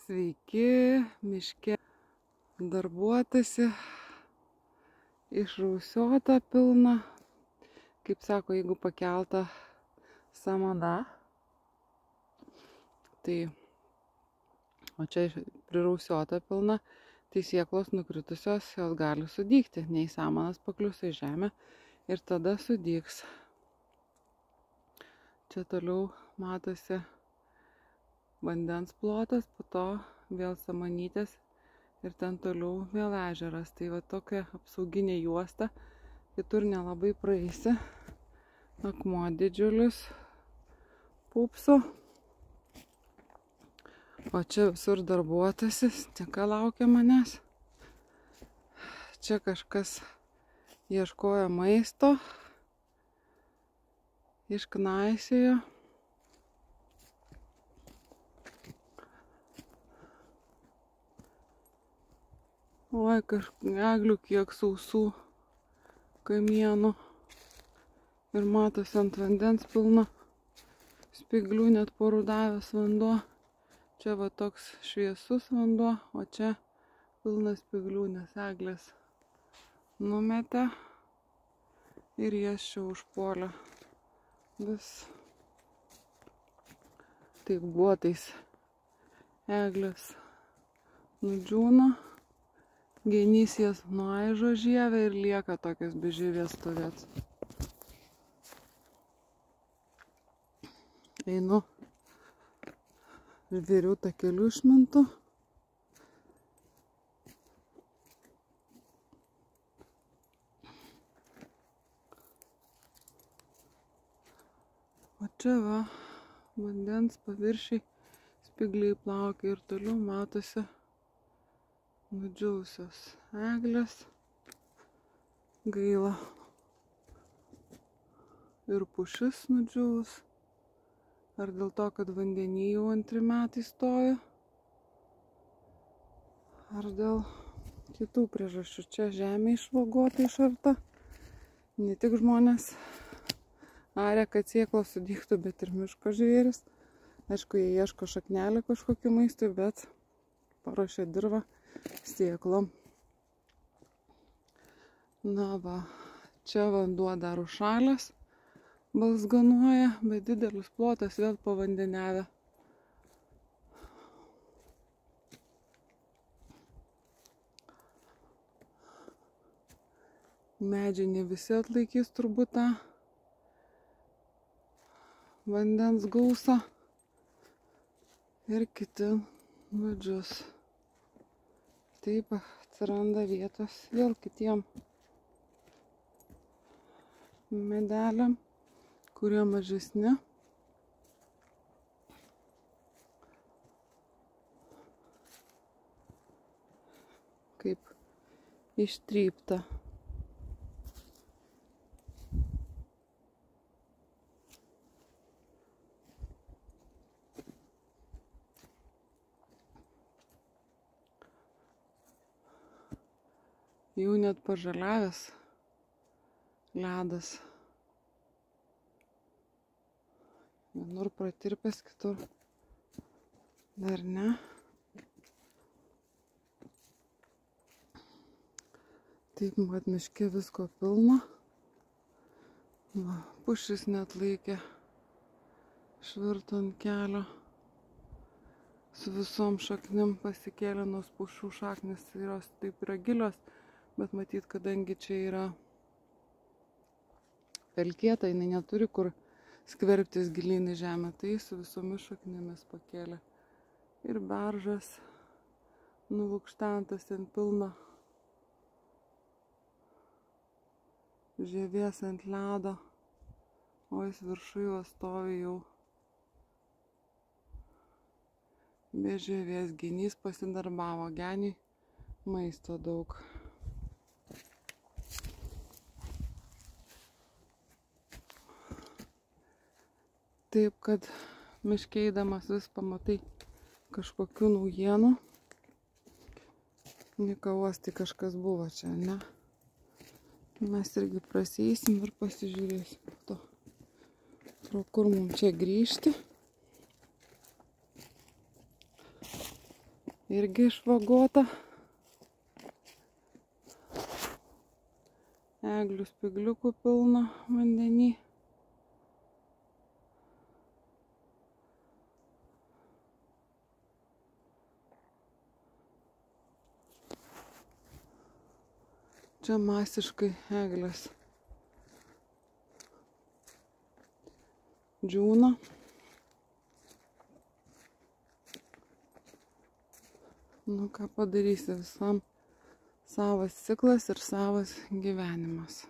Sveiki, miške darbuotasi, išrausiota pilna, kaip sako, jeigu pakelta samana, tai, o čia prirausiota pilna, tai sėklos nukritusios, jos gali sudygti, nei samanas paklius į žemę ir tada sudygs. Čia toliau matosi vandens plotas, po to vėl samanytės ir ten toliau vėl ežeras. Tai va tokia apsauginė juosta, kitur nelabai praeisi. Akmuo didžiulis pupso. O čia visur darbuotasis, tik laukia manęs. Čia kažkas ieškojo maisto, išknaisėjo. Oi, eglių kiek sausų kamienų. Ir matosi ant vandens pilna spyglių, net porudavęs vanduo. Čia va toks šviesus vanduo, o čia pilnas spyglių, nes eglės numetė ir jas čia užpuolė. Vis taip guotais eglės nudžiūna. Genys jas nuaižo žievę ir lieka tokias be žievės stovėt. Einu žvėrių takeliu išmintu. O čia va, vandens paviršiai spygliai plaukia ir toliau matosi nudžiūvusios eglės. Gaila. Ir pušis nudžiūvus. Ar dėl to, kad vandenį jau 2 metai stojo, ar dėl kitų priežasčių. Čia žemė išvagota, išarta. Ne tik žmonės aria, kad sėklos sudygtų, bet ir miško žvėris. Aišku, jie ieško šaknelį kažkokiu maistui, bet paruošė dirvą sėklom. Na va, čia vanduo dar užšalęs, balzganuoja, bet didelis plotas vėl pavandeniavę. Medžiai ne visi atlaikys turbūt tą vandens gausą ir kiti nudžius. Taip atsiranda vietos vėl kitiem medeliam, kurie mažesni. Kaip ištrypta. Jau net pažaliavęs ledas. Vienur pratirpęs, kitur dar ne. Taip, mat, miške visko pilna. Va, pušis net laikė, švirto ant kelio. Su visom šaknim pasikėlė, nors pušų šaknis jos taip yra gilios. Bet matyt, kadangi čia yra pelkėta, jinai neturi kur skverbtis gilyn į žemę, tai su visomis šaknimis pakėlė. Ir beržas nulukštentas ten pilna žievės ant ledo, o jis viršuj stovi jau be žievės. Genys pasidarbavo, geniui maisto daug. Taip, kad miške eidamas vis pamatai kažkokių naujienų. Nikavos, tai kažkas buvo čia, ne? Mes irgi prasieisim ir pasižiūrėsim po to, pro kur mums čia grįžti. irgi išvagota. Eglių spygliukų pilna vandenį. Čia masiškai eglės džiūna. Nu ką padarysi, visam savas ciklas ir savas gyvenimas.